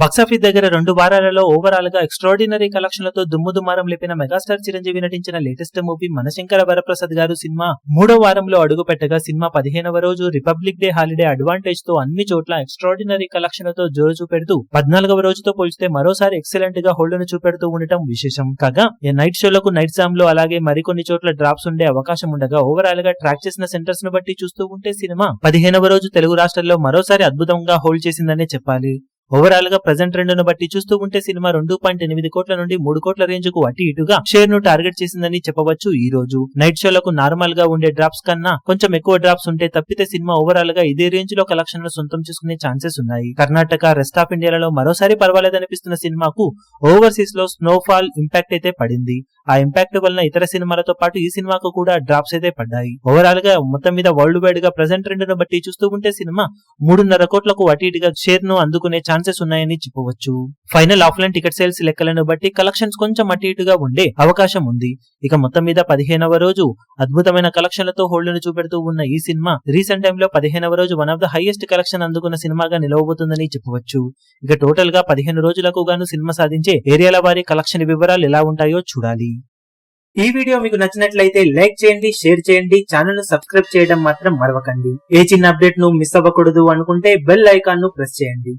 Box office దగ్గర 2 వారాలలో overall గా ఎక్స్ట్రాడినరీ కలెక్షన్లతో దుమ్ముదుమారం లేపిన మెగాస్టార్ చిరంజీవి నటించిన లేటెస్ట్ మూవీ మనశంకర వరప్రసాద్ గారు సినిమా 3వ వారంలో అడుగు పెట్టగా సినిమా 15వ రోజు రిపబ్లిక్ డే హాలిడే అడ్వాంటేజ్ తో అన్ని చోట్ల ఎక్స్ట్రాడినరీ కలెక్షన్లతో జోరు చూపెడుతూ 14వ రోజుతో పోల్చితే మరోసారి ఎక్సలెంట్ గా హోల్డ్ను చూపెడుతూ ఉండటం విశేషం. కాగా ఈ నైట్ షోలకు నైట్ జామ్ లో అలాగే మరికొన్ని చోట్ల డ్రాప్స్ ఉండే అవకాశం ఉండగా ఓవరాల్ గా ట్రాక్ చేసిన సెంటర్స్ ను బట్టి చూస్తూ ఉంటే సినిమా 15వ రోజు తెలుగు రాష్ట్రాల్లో మరోసారి అద్భుతంగా హోల్డ్ చేసిందనే చెప్పాలి. ఓవరాల్ గా ప్రెజెంట్ ట్రెండ్ ను బట్టి చూస్తూ ఉంటే సినిమా 2.8 కోట్ల నుండి 3 కోట్ల రేంజ్ కు అటు ఇటుగా షేర్ ను టార్గెట్ చేసిందని చెప్పవచ్చు. ఈ రోజు నైట్ షోలకు నార్మల్ గా ఉండే డ్రాప్స్ కన్నా కొంచెం ఎక్కువ డ్రాప్స్ ఉంటే తప్పితే సినిమా ఓవరాల్ గా ఇదే రేంజ్ లో కలెక్షన్ ను సొంతం చేసుకునే ఛాన్సెస్ ఉన్నాయి. కర్ణాటక, రెస్ట్ ఆఫ్ ఇండియాలలో మరోసారి పర్వాలేదనిపిస్తున్న సినిమాకు ఓవర్సీస్ లో స్నోఫాల్ ఇంపాక్ట్ అయితే పడింది. ఆ ఇంపాక్ట్ వలన ఇతర సినిమాలతో పాటు ఈ సినిమాకు కూడా డ్రాప్స్ అయితే పడ్డాయి. ఓవరాల్ గా మొత్తం మీద వరల్డ్ వైడ్ గా ప్రెజెంట్ ట్రెండ్ ను బట్టి చూస్తూ ఉంటే సినిమా 3.5 కోట్లకు అటు ఇటుగా షేర్ ను అందుకునే ఛాన్సెస్ ఉన్నాయని చెప్పవచ్చు. ఫైనల్ ఆఫ్లైన్ టికెట్ సేల్స్ లెక్కలను బట్టి కలెక్షన్స్ కొంచెం అటు ఇటుగా ఉండే అవకాశం ఉంది. ఇక మొత్తం మీద 15వ రోజు అద్భుతమైన కలెక్షన్లతో హోల్డ్ ను చూపెడుతూ ఉన్న ఈ సినిమా రీసెంట్ టైమ్ లో 15వ రోజు one of the highest collection అందుకున్న సినిమాగా నిలవబోతుందని చెప్పవచ్చు. ఇక టోటల్ గా 15 రోజులకు గాను సినిమా సాధించే ఏరియాల వారి కలెక్షన్ వివరాలు ఎలా ఉంటాయో చూడాలి. ఈ వీడియో మీకు నచ్చినట్లయితే లైక్ చేయండి, షేర్ చేయండి, ఛానల్ ను సబ్స్క్రైబ్ చేయడం మాత్రం మరవకండి. ఏ చిన్న అప్డేట్ ను మిస్ అవ్వకూడదు అనుకుంటే బెల్ ఐకాన్ ను ప్రెస్ చేయండి.